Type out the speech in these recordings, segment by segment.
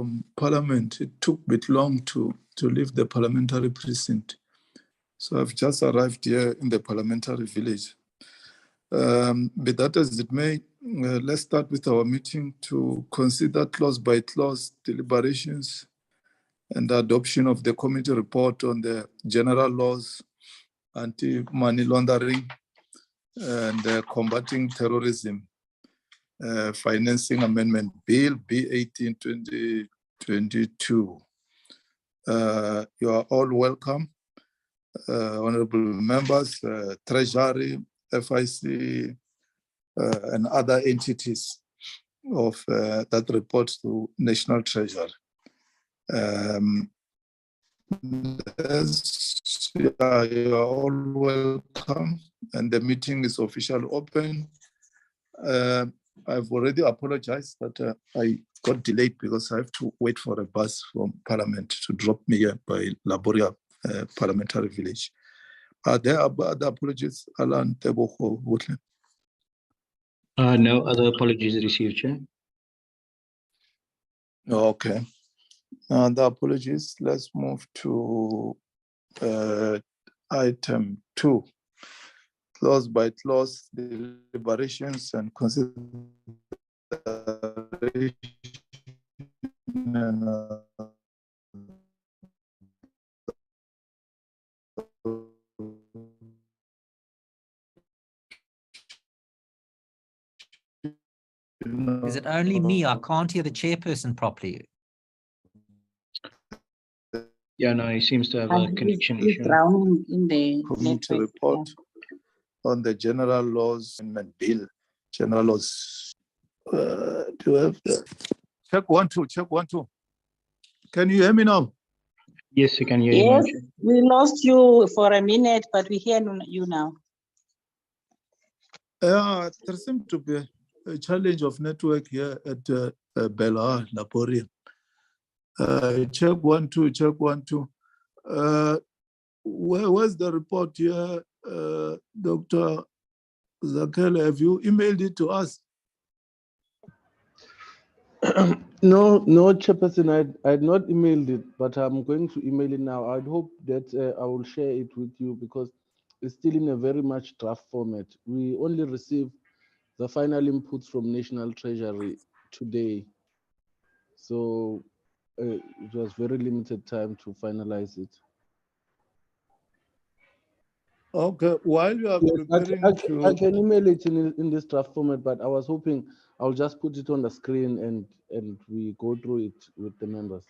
from Parliament. It took a bit long to leave the parliamentary precinct. So I've just arrived here in the parliamentary village. Be that as it may, let's start with our meeting to consider clause by clause deliberations and the adoption of the committee report on the general laws, anti-money laundering, and combating terrorism, financing amendment bill B18 2022. You are all welcome, honorable members, Treasury, FIC, and other entities of that report to National Treasury. You are all welcome, and the meeting is officially open. I've already apologized that I got delayed because I have to wait for a bus from Parliament to drop me here by Laboria Parliamentary Village. Are there other apologies, Alan Teboho Woodland? No other apologies received, Chair. Okay. The apologies. Let's move to item 2. Clause by clause deliberations and consideration. Is it only me? I can't hear the chairperson properly. Yeah, no, he seems to have a connection He's issue. drowning in the Committee network. report on the general laws amendment bill. General laws. Do you have the check 1 2? Check 1 2. Can you hear me now? Yes, you can hear you now, Yes, Chair. we lost you for a minute, but we hear you now. There seems to be a challenge of network here at Bella, Laboria. Check 1 2, check 1 2. Where's the report here, Dr. Zakele? Have you emailed it to us? No, Chairperson, I had not emailed it, but I'm going to email it now. I'd hope that I will share it with you because it's still in a very much draft format. We only received the final inputs from National Treasury today. So it was very limited time to finalize it. Okay, while you are preparing I can email it in this draft format, but I was hoping I'll just put it on the screen and we go through it with the members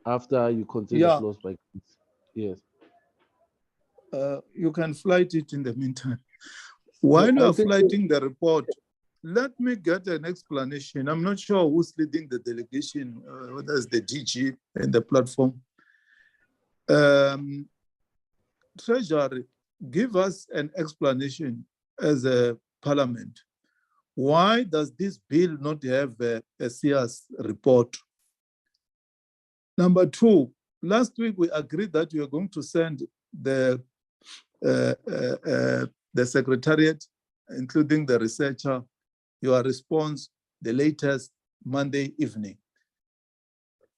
after you consider clause by clause. Yes. You can flight it in the meantime. While you are flighting the report, let me get an explanation. I'm not sure who's leading the delegation, whether it's the DG in the platform. Treasury, give us an explanation as a parliament. Why does this bill not have a CS report? Number 2, last week we agreed that we are going to send the secretariat, including the researcher, your response the latest Monday evening.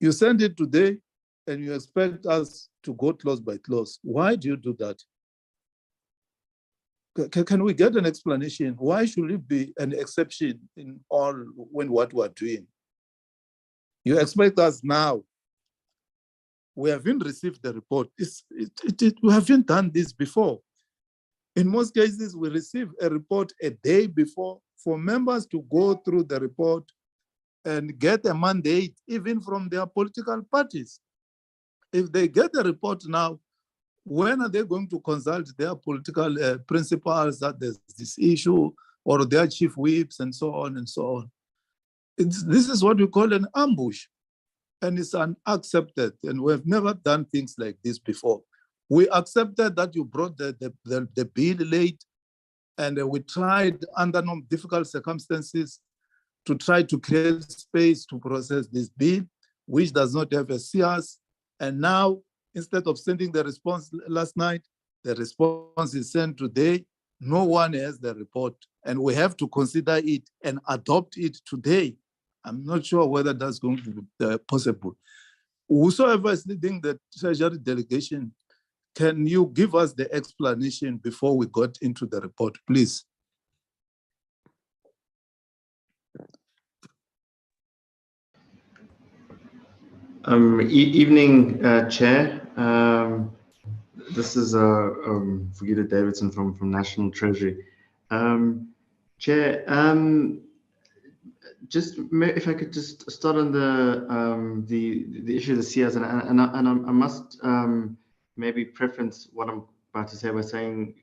You send it today and you expect us to go clause by clause. Why do you do that? Can we get an explanation? Why should it be an exception in all when what we're doing? You expect us now. We haven't received the report. We haven't done this before. In most cases, we receive a report a day before for members to go through the report and get a mandate even from their political parties. If they get the report now, when are they going to consult their political principals that there's this issue or their chief whips and so on and so on? This is what we call an ambush, and it's unaccepted. And we've never done things like this before. We accepted that you brought the bill late, and we tried under difficult circumstances to try to create space to process this bill, which does not have a CS. And now, instead of sending the response last night, the response is sent today. No one has the report, and we have to consider it and adopt it today. I'm not sure whether that's going to be possible. Whosoever is leading the Treasury delegation, can you give us the explanation before we got into the report, please? Evening, Chair. This is Vugile Davidson from National Treasury. Chair, if I could just start on the issue of the CS, and I must maybe preference what I'm about to say by saying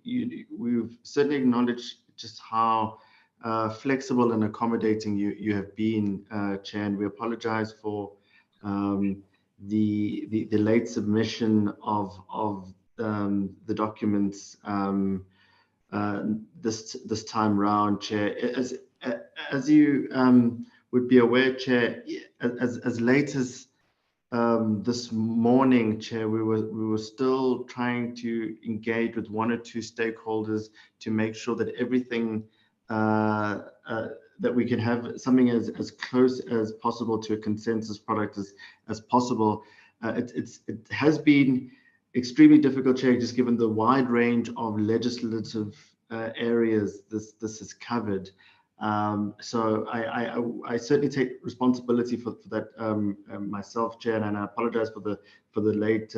we've certainly acknowledged just how flexible and accommodating you have been, Chair, and we apologize for the late submission of the documents this time round, Chair. As you would be aware, Chair, as late as this morning, Chair, we were still trying to engage with one or two stakeholders to make sure that everything that we can have something as close as possible to a consensus product as possible. It has been extremely difficult, Chair, just given the wide range of legislative areas this has covered. So I certainly take responsibility for that myself, Chair, and I apologize for the late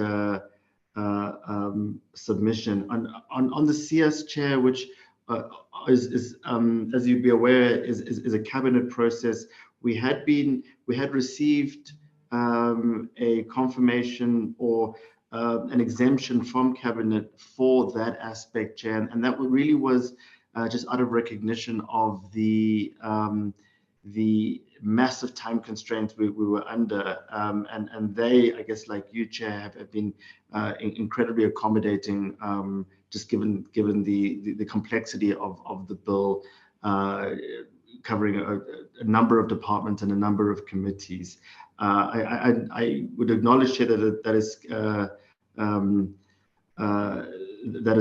submission on the CS, Chair, which is as you'd be aware is a cabinet process. We had received a confirmation or an exemption from cabinet for that aspect, Chair, and that really was just out of recognition of the massive time constraints we were under, and they, I guess, like you, Chair, have been incredibly accommodating, just given the complexity of the bill, covering a number of departments and a number of committees. I would acknowledge, Chair, that is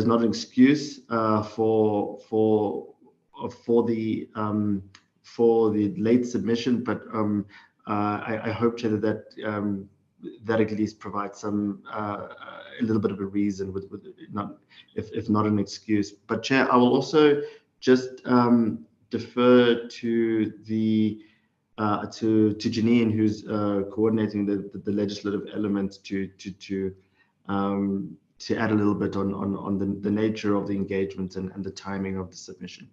not an excuse for the late submission, but I hope, Chair, that at least provides some a little bit of a reason, with not if not an excuse. But Chair, I will also just defer to the to Janine, who's coordinating the legislative elements, to add a little bit on the nature of the engagement and the timing of the submission.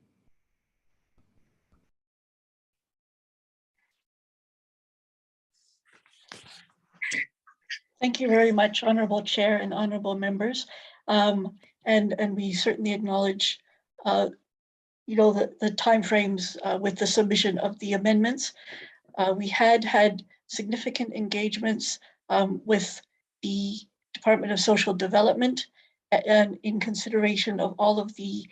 Thank you very much, Honourable Chair and honourable members. And we certainly acknowledge, the timeframes with the submission of the amendments. We had significant engagements with the Department of Social Development, and in consideration of all of the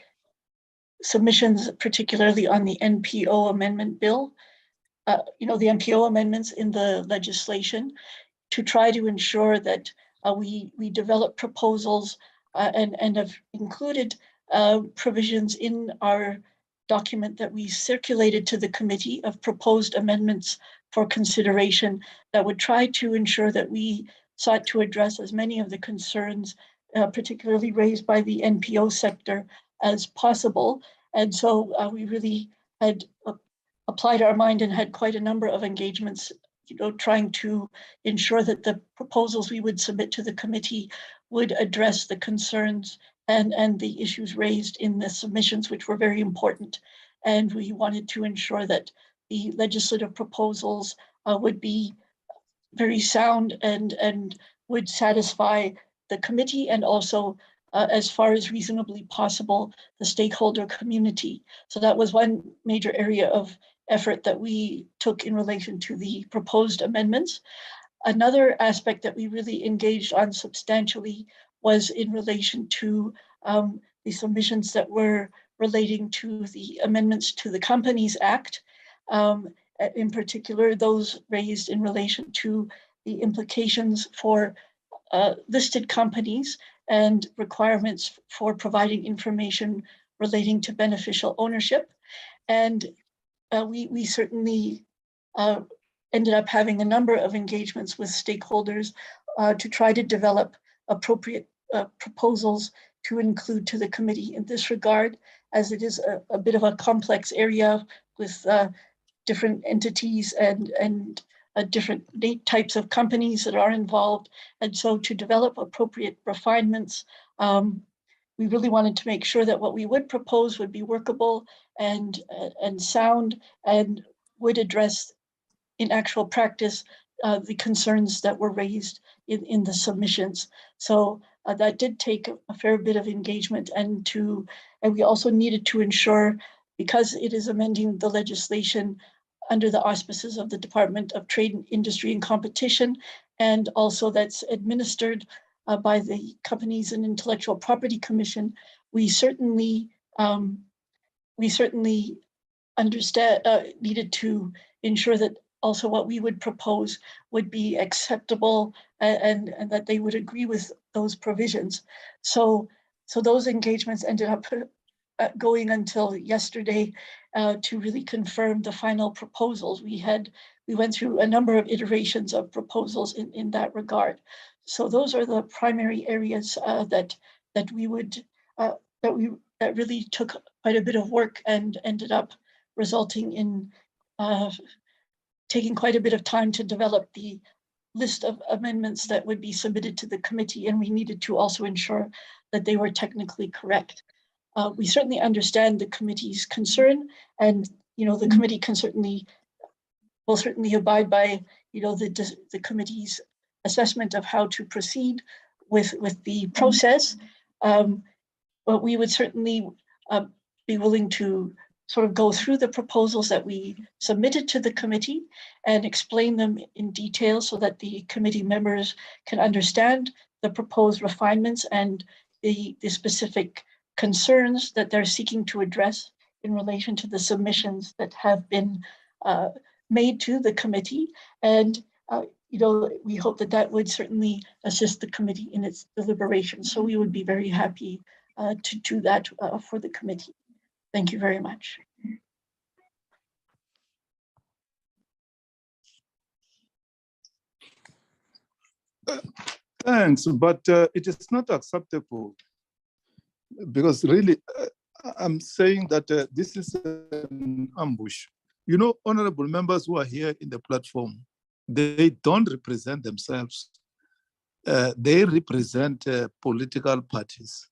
submissions, particularly on the NPO amendment bill, the NPO amendments in the legislation, to try to ensure that we develop proposals and have included provisions in our document that we circulated to the committee of proposed amendments for consideration that would try to ensure that we sought to address as many of the concerns, particularly raised by the NPO sector, as possible. And so we really had applied our mind and had quite a number of engagements, trying to ensure that the proposals we would submit to the committee would address the concerns and the issues raised in the submissions, which were very important. And we wanted to ensure that the legislative proposals would be very sound and would satisfy the committee, and also, as far as reasonably possible, the stakeholder community. So that was one major area of effort that we took in relation to the proposed amendments. Another aspect that we really engaged on substantially was in relation to the submissions that were relating to the amendments to the Companies Act, in particular those raised in relation to the implications for listed companies and requirements for providing information relating to beneficial ownership. And we certainly ended up having a number of engagements with stakeholders to try to develop appropriate proposals to include to the committee in this regard, as it is a bit of a complex area with different entities and different types of companies that are involved. And so to develop appropriate refinements, we really wanted to make sure that what we would propose would be workable and sound and would address in actual practice the concerns that were raised in the submissions. So that did take a fair bit of engagement, and we also needed to ensure, because it is amending the legislation under the auspices of the Department of Trade, Industry and Competition, and also that's administered by the Companies and Intellectual Property Commission, we certainly understand needed to ensure that also what we would propose would be acceptable and that they would agree with those provisions. So those engagements ended up going until yesterday to really confirm the final proposals. We went through a number of iterations of proposals in that regard. So those are the primary areas that really took quite a bit of work and ended up resulting in taking quite a bit of time to develop the list of amendments that would be submitted to the committee, and we needed to also ensure that they were technically correct. We certainly understand the committee's concern, and the committee will certainly abide by the committee's assessment of how to proceed with the process. But we would certainly be willing to sort of go through the proposals that we submitted to the committee and explain them in detail so that the committee members can understand the proposed refinements and the specific concerns that they're seeking to address in relation to the submissions that have been made to the committee. And we hope that would certainly assist the committee in its deliberations. So we would be very happy to do that for the committee. Thank you very much. Thanks, but it is not acceptable, because really I'm saying that this is an ambush. Honorable members who are here in the platform, they don't represent themselves. They represent political parties.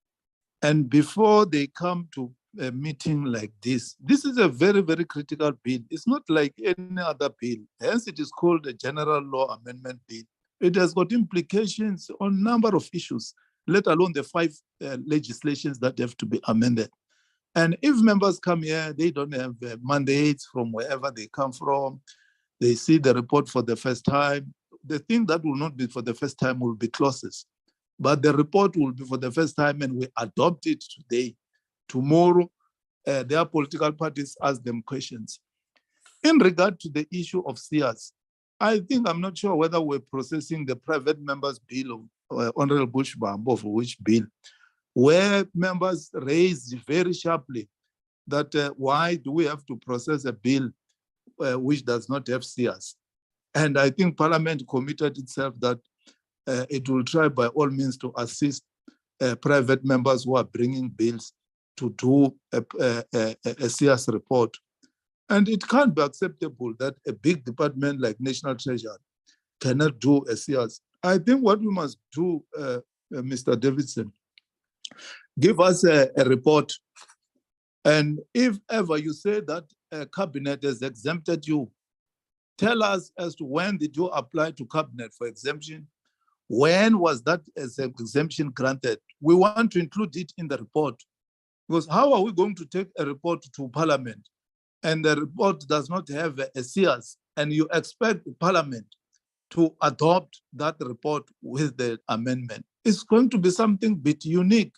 And before they come to a meeting like this is a very, very critical bill. It's not like any other bill. Hence, it is called a general law amendment bill. It has got implications on a number of issues, let alone the 5 legislations that have to be amended. And if members come here, they don't have mandates from wherever they come from. They see the report for the first time. The thing that will not be for the first time will be clauses. But the report will be for the first time, and we adopt it today. Tomorrow, their political parties ask them questions. In regard to the issue of SEARs, I'm not sure whether we're processing the private members' bill of Honorable Bush Bambo, for which bill, where members raised very sharply that why do we have to process a bill which does not have SEARs? And I think Parliament committed itself that it will try by all means to assist private members who are bringing bills to do a SEARs report. And it can't be acceptable that a big department like National Treasury cannot do a SEARs. I think what we must do, Mr. Davidson, give us a report. And if ever you say that a cabinet has exempted you, tell us as to when did you apply to cabinet for exemption? When was that exemption granted? We want to include it in the report, because how are we going to take a report to Parliament and the report does not have a SEARs, and you expect Parliament to adopt that report with the amendment? It's going to be something bit unique.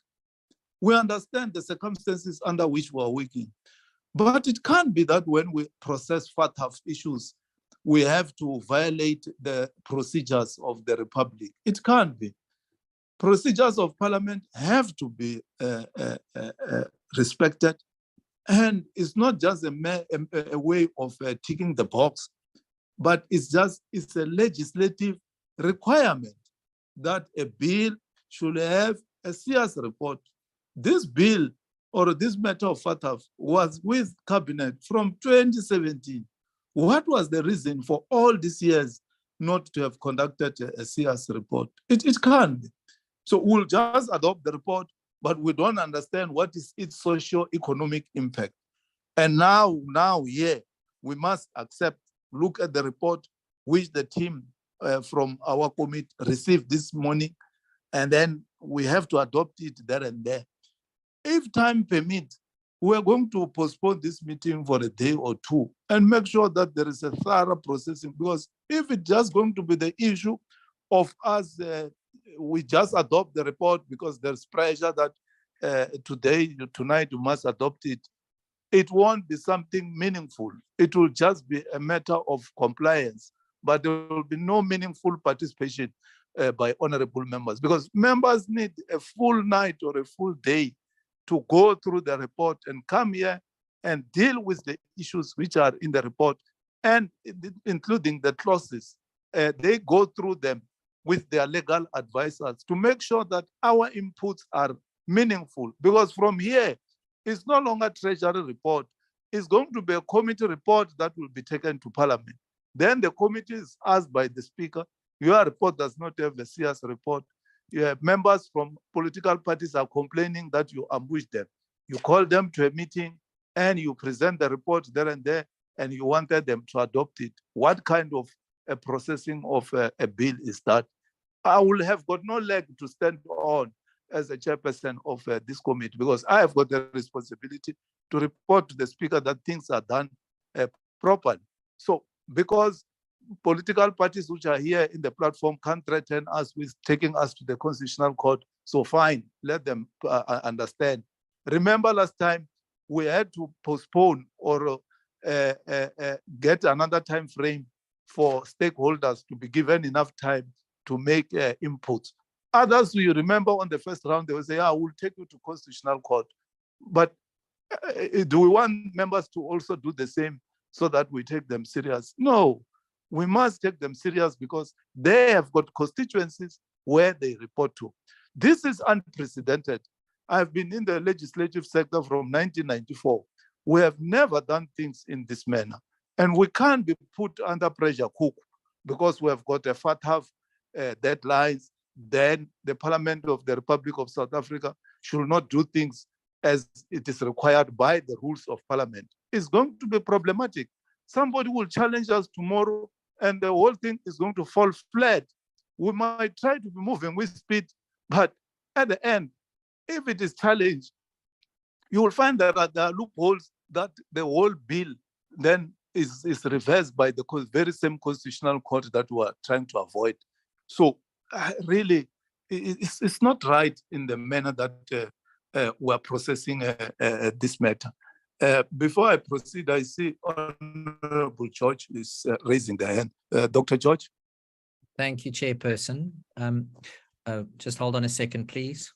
We understand the circumstances under which we are working, but it can't be that when we process FATF issues, we have to violate the procedures of the Republic. It can't be. Procedures of Parliament have to be respected. And it's not just a way of ticking the box. but it's a legislative requirement that a bill should have a CS report. This bill or this matter of FATF was with cabinet from 2017. What was the reason for all these years not to have conducted a CS report? It can't be. So we'll just adopt the report, but we don't understand what is its socio-economic impact. And now, yeah, we must accept, look at the report which the team from our committee received this morning, and then we have to adopt it there and there. If time permits, we are going to postpone this meeting for a day or two and make sure that there is a thorough processing, because if it's just going to be the issue of us, we just adopt the report because there's pressure that tonight, you must adopt it. It won't be something meaningful. It will just be a matter of compliance, but there will be no meaningful participation by honorable members, because members need a full night or a full day to go through the report and come here and deal with the issues which are in the report, and including the clauses. They go through them with their legal advisors to make sure that our inputs are meaningful, because from here, it's no longer Treasury report. It's going to be a committee report that will be taken to Parliament. Then the committee is asked by the Speaker, your report does not have a CS report. Your members from political parties are complaining that you ambush them. You call them to a meeting and you present the report there and there, and you wanted them to adopt it. What kind of a processing of a bill is that? I will have got no leg to stand on as a chairperson of this committee, because I have got the responsibility to report to the Speaker that things are done properly. So because political parties which are here in the platform can't threaten us with taking us to the Constitutional Court, so fine, let them understand. Remember last time we had to postpone or get another time frame for stakeholders to be given enough time to make inputs. Others, you remember on the first round, they will say, we'll take you to Constitutional Court. But do we want members to also do the same so that we take them serious? No, we must take them serious because they have got constituencies where they report to. This is unprecedented. I've been in the legislative sector from 1994. We have never done things in this manner. And we can't be put under pressure cook because we have got a FATF deadlines. Then the Parliament of the Republic of South Africa should not do things as it is required by the rules of Parliament. It's going to be problematic. Somebody will challenge us tomorrow and the whole thing is going to fall flat. We might try to be moving with speed, but at the end, if it is challenged, you will find that there are loopholes that the whole bill then is reversed by the very same Constitutional Court that we are trying to avoid. So really, it's not right in the manner that we're processing this matter. Before I proceed, I see Honorable George is raising their hand. Dr. George? Thank you, Chairperson. Just hold on a second, please.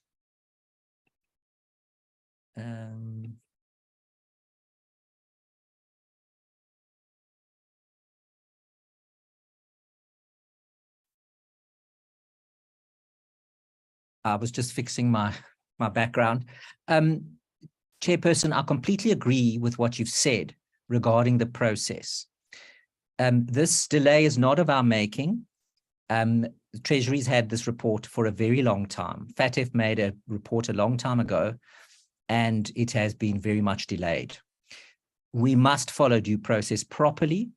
I was just fixing my background. Chairperson, I completely agree with what you've said regarding the process. This delay is not of our making. The Treasury's had this report for a very long time. FATF made a report a long time ago, and it has been very much delayed. We must follow due process properly.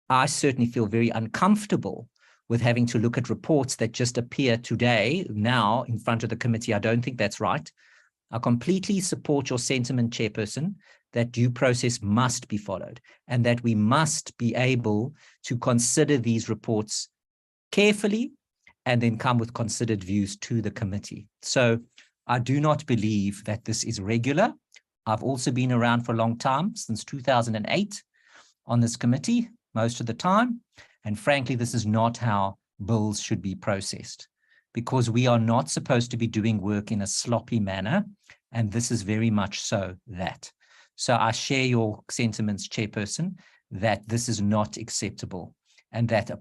I certainly feel very uncomfortable with having to look at reports that just appear today, now, in front of the committee. I don't think that's right. I completely support your sentiment, Chairperson, that due process must be followed and that we must be able to consider these reports carefully and then come with considered views to the committee. So I do not believe that this is regular. I've also been around for a long time, since 2008, on this committee, most of the time. And frankly, this is not how bills should be processed, because we are not supposed to be doing work in a sloppy manner. And this is very much so that. So I share your sentiments, Chairperson, that this is not acceptable and that a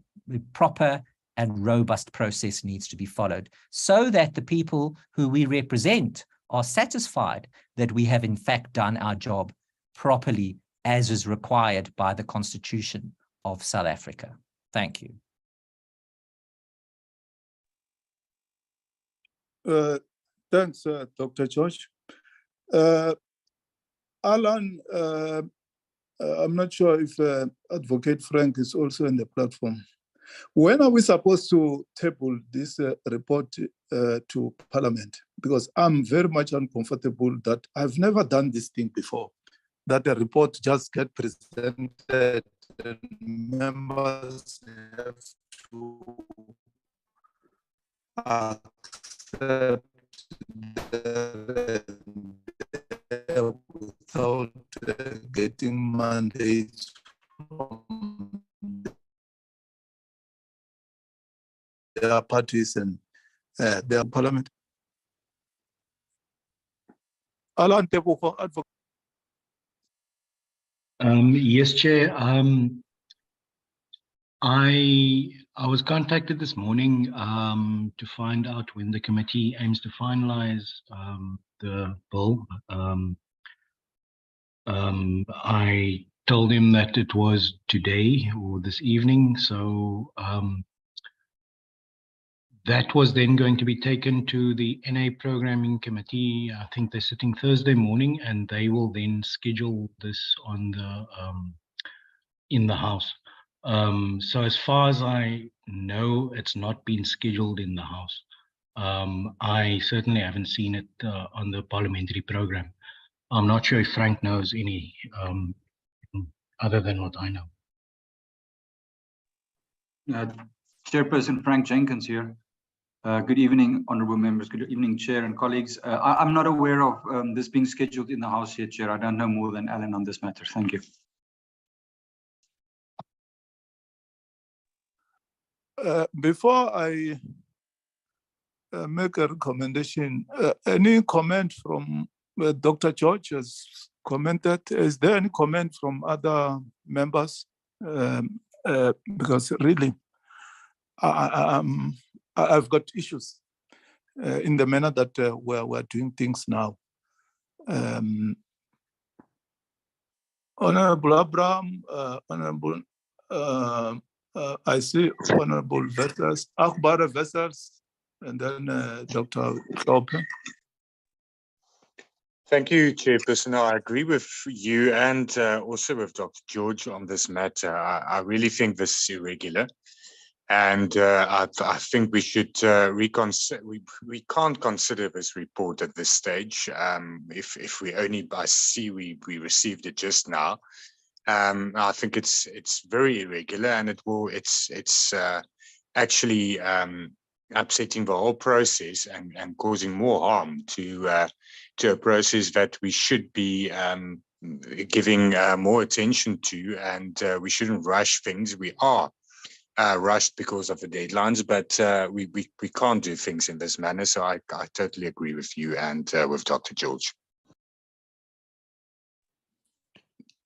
proper and robust process needs to be followed so that the people who we represent are satisfied that we have in fact done our job properly as is required by the Constitution of South Africa. Thank you. Thanks, Dr. George. Alan, I'm not sure if Advocate Frank is also in the platform. When are we supposed to table this report to Parliament? Because I'm very much uncomfortable that I've never done this thing before, that a report just gets presented and members have to accept without getting mandates from their parties and their parliament. Alan Tebo for advocate. Yes, Chair. I was contacted this morning to find out when the committee aims to finalize the bill. I told him that it was today or this evening, so that was then going to be taken to the NA Programming Committee. I think they're sitting Thursday morning, and they will then schedule this on the in the House. So as far as I know, it's not been scheduled in the House. I certainly haven't seen it on the parliamentary program. I'm not sure if Frank knows any other than what I know. Chairperson Frank Jenkins here. Good evening, honourable members. Good evening, Chair and colleagues. I'm not aware of this being scheduled in the House yet, Chair. I don't know more than Alan on this matter. Thank you. Before I make a recommendation, any comment from Dr. George has commented? Is there any comment from other members? Because really, I've got issues in the manner that we're doing things now. Honorable Abraham, Honorable, I see Honorable Vessels, Akbar Vessels, and then Dr. Open. Thank you, Chairperson. I agree with you and also with Dr. George on this matter. I really think this is irregular. And I think we should reconsider. We can't consider this report at this stage. If we only see we received it just now, I think it's very irregular, and it's actually upsetting the whole process and causing more harm to a process that we should be giving more attention to, and we shouldn't rush things. We are rushed because of the deadlines, but we can't do things in this manner. So I totally agree with you and with Dr. George.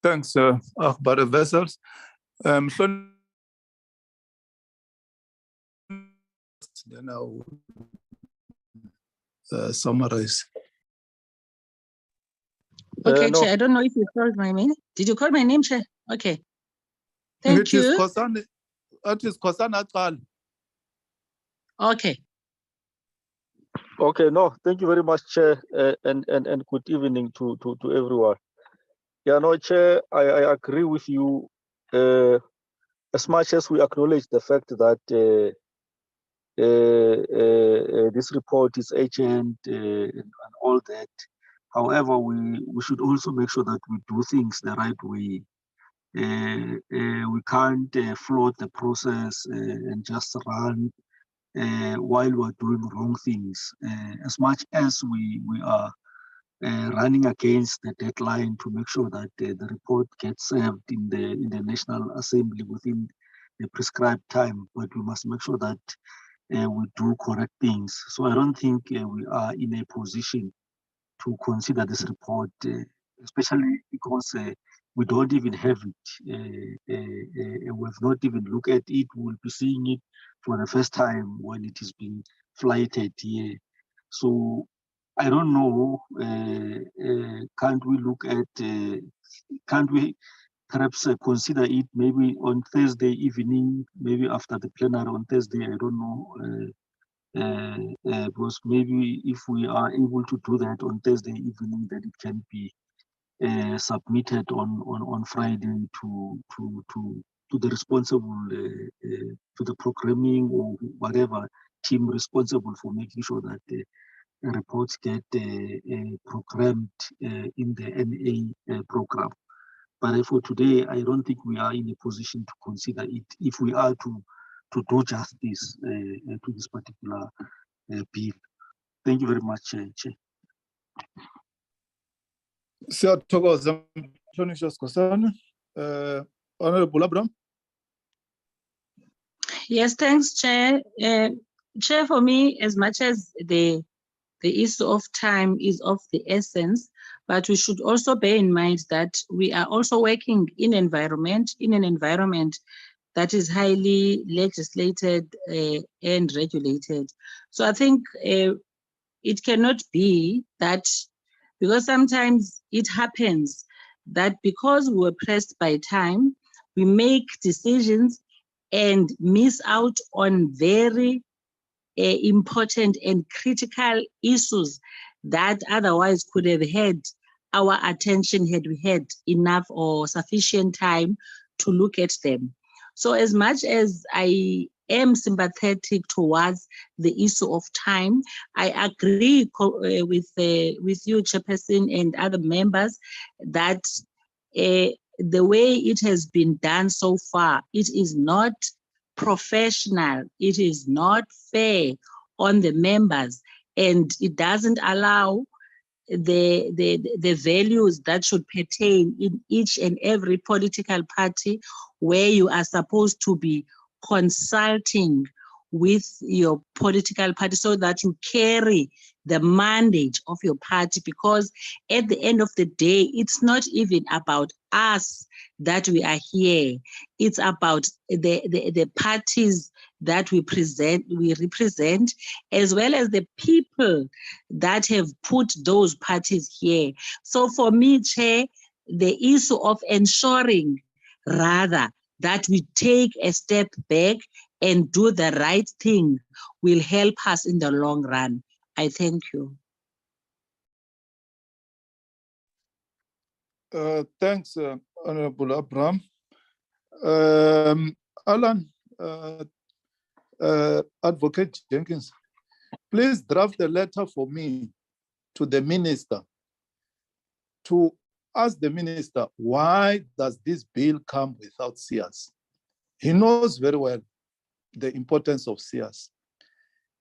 Thanks, Akbar Vessels. Then I'll summarize. Okay, no. Chair, I don't know if you called my name. Did you call my name, Chair? Okay. Thank you. It is Khosan Atal. Okay. Okay, no, thank you very much, Chair, and good evening to everyone. Yeah, no, Chair, I agree with you. As much as we acknowledge the fact that this report is urgent and all that, however, we should also make sure that we do things the right way. We can't float the process and just run while we're doing wrong things. As much as we are running against the deadline to make sure that the report gets served in the National Assembly within the prescribed time, but we must make sure that we do correct things. So I don't think we are in a position to consider this report, especially because we don't even have it. We've not even looked at it. We'll be seeing it for the first time when it is being flighted here. So I don't know, can't we look at, can't we perhaps consider it maybe on Thursday evening, maybe after the plenary on Thursday, I don't know, because maybe if we are able to do that on Thursday evening, then it can be submitted on Friday to the responsible, to the programming or whatever team responsible for making sure that the reports get programmed in the NA program. But for today, I don't think we are in a position to consider it if we are to do justice to this particular bill. Thank you very much, Chair. Siyathokoza Mthonishwa Sikhosana. Honorable Abraham. Yes, thanks, Chair. Chair, for me, as much as the issue of time is of the essence, but we should also bear in mind that we are also working in an environment that is highly legislated and regulated. So I think it cannot be that, because sometimes it happens that because we were pressed by time, we make decisions and miss out on very important and critical issues that otherwise could have had our attention had we had enough or sufficient time to look at them. So as much as I am sympathetic towards the issue of time, I agree with you, Chairperson, and other members that the way it has been done so far, it is not professional, it is not fair on the members, and it doesn't allow the values that should pertain in each and every political party, where you are supposed to be consulting with your political party so that you carry the mandate of your party, because at the end of the day, it's not even about us that we are here. It's about the parties that we represent, as well as the people that have put those parties here. So for me, Chair, the issue of ensuring rather that we take a step back and do the right thing will help us in the long run. I thank you. Thanks, Honorable Abraham. Alan, Advocate Jenkins, please draft a letter for me to the minister to ask the minister, why does this bill come without CS? He knows very well the importance of CS.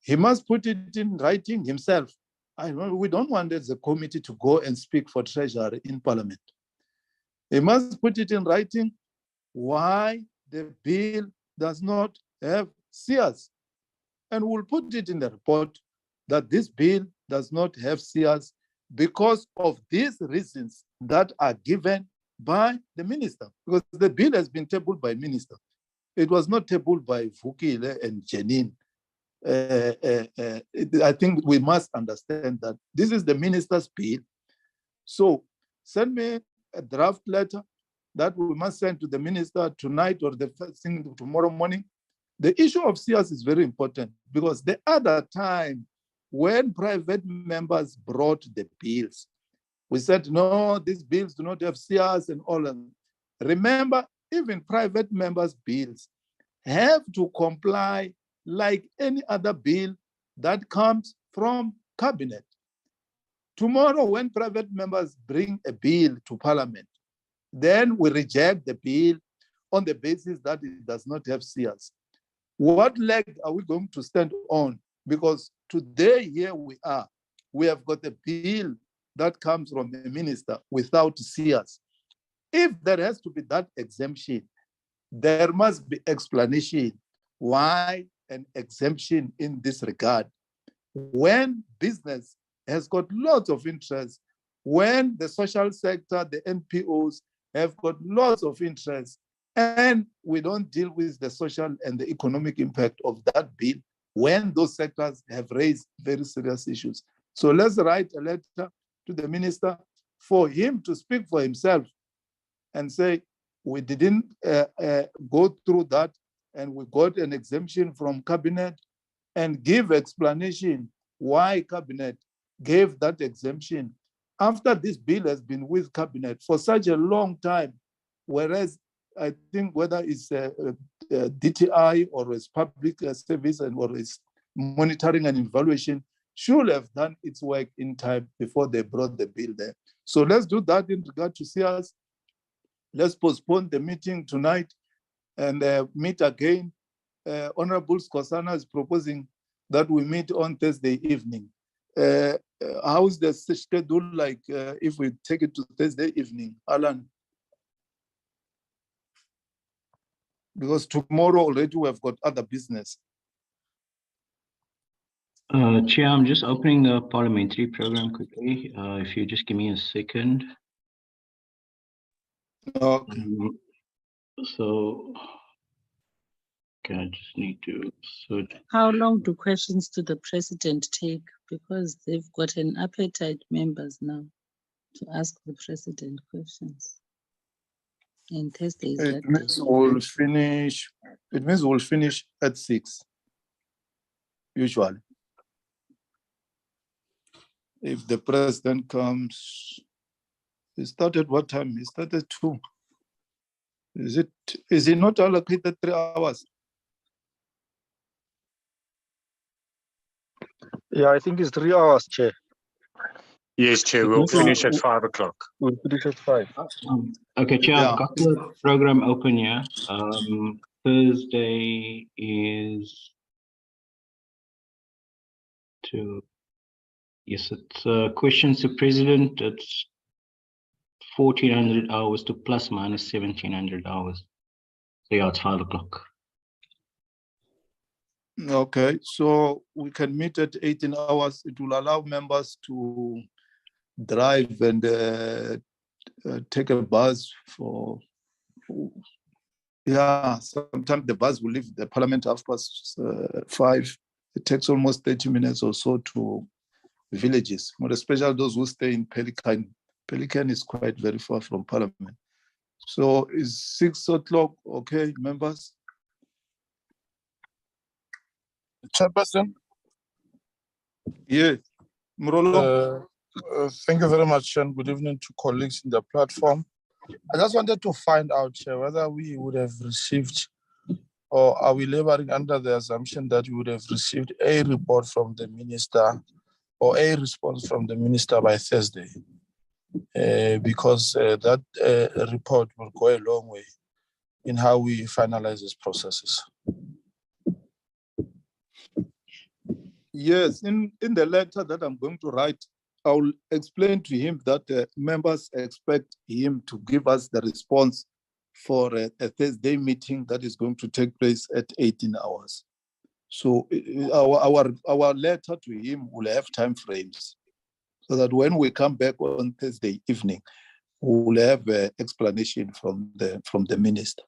He must put it in writing himself. We don't want as a committee to go and speak for Treasury in Parliament. He must put it in writing why the bill does not have CS. And we'll put it in the report that this bill does not have CS because of these reasons that are given by the minister, because the bill has been tabled by minister. It was not tabled by Vukile and Janine. I think we must understand that this is the minister's bill. So send me a draft letter that we must send to the minister tonight or the first thing tomorrow morning. The issue of CS is very important, because the other time when private members brought the bills, we said, no, these bills do not have CS and all of them. Remember, even private members' bills have to comply like any other bill that comes from cabinet. Tomorrow, when private members bring a bill to Parliament, then we reject the bill on the basis that it does not have CS. What leg are we going to stand on? Because today, here we have got a bill that comes from the minister without CS. If there has to be that exemption, there must be explanation why an exemption in this regard. When business has got lots of interest, when the social sector, the NPOs have got lots of interest, and we don't deal with the social and the economic impact of that bill when those sectors have raised very serious issues. So let's write a letter to the minister for him to speak for himself and say, we didn't go through that and we got an exemption from cabinet, and give explanation why cabinet gave that exemption after this bill has been with cabinet for such a long time. Whereas I think whether it's DTI or it's public service and or it's monitoring and evaluation should have done its work in time before they brought the bill there. So let's do that in regard to CS. Let's postpone the meeting tonight and meet again. Honorable Skosana is proposing that we meet on Thursday evening. How's the schedule like if we take it to Thursday evening, Alan? Because tomorrow already we have got other business. Chair, I'm just opening the parliamentary program quickly. If you just give me a second. Okay. So, okay, I just need to search. How long do questions to the president take? Because they've got an appetite, members now, to ask the president questions. And Thursday is It means we'll finish. It means we'll finish at 6. Usually, if the president comes, he started what time? He started 2. Is it not allocated 3 hours? Yeah, I think it's 3 hours, Chair. Yes, Chair, we'll finish at 5 o'clock. We'll finish at 5. Okay, Chair, Yeah. I've got the program open here. Thursday is yes, it's questions to President. It's 1,400 hours to plus minus 1,700 hours. So yeah, it's 5 o'clock. Okay, so we can meet at 18 hours. It will allow members to drive and take a bus for, yeah, sometimes the bus will leave the parliament 5:30. It takes almost 30 minutes or so to villages, more especially those who stay in Pelican. Pelican is quite very far from parliament. So is 6 o'clock okay, members? Chairperson, Yes. Mrolo. thank you very much and good evening to colleagues in the platform. I just wanted to find out, Chair, whether we would have received, or are we laboring under the assumption that we would have received a report from the minister or a response from the minister by Thursday? Because that report will go a long way in how we finalize these processes. Yes, in the letter that I'm going to write, I will explain to him that members expect him to give us the response for a Thursday meeting that is going to take place at 18 hours. So our letter to him will have time frames so that when we come back on Thursday evening, we will have an explanation from the minister.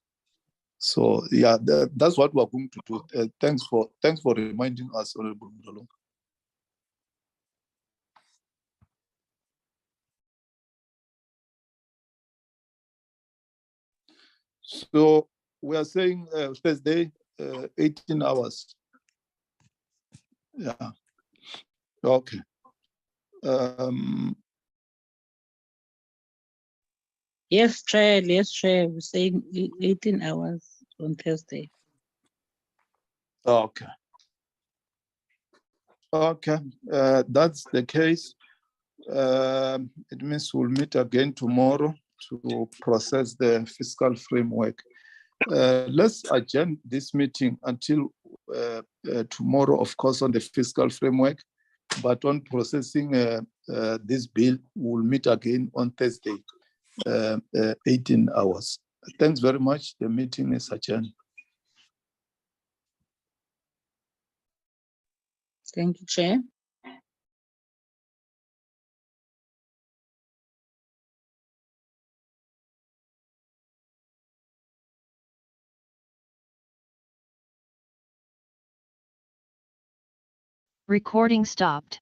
So yeah, that's what we're going to do. Thanks for reminding us, Honorable Mrolo. So we are saying Thursday, 18 hours. Yeah. Okay. Yes, Chair. Yes, Chair. We're saying 18 hours on Thursday. Okay. Okay. That's the case. It means we'll meet again tomorrow to process the fiscal framework. Let's adjourn this meeting until tomorrow, of course, on the fiscal framework, but on processing this bill, we'll meet again on Thursday, 18 hours. Thanks very much. The meeting is adjourned. Thank you, Chair. Recording stopped.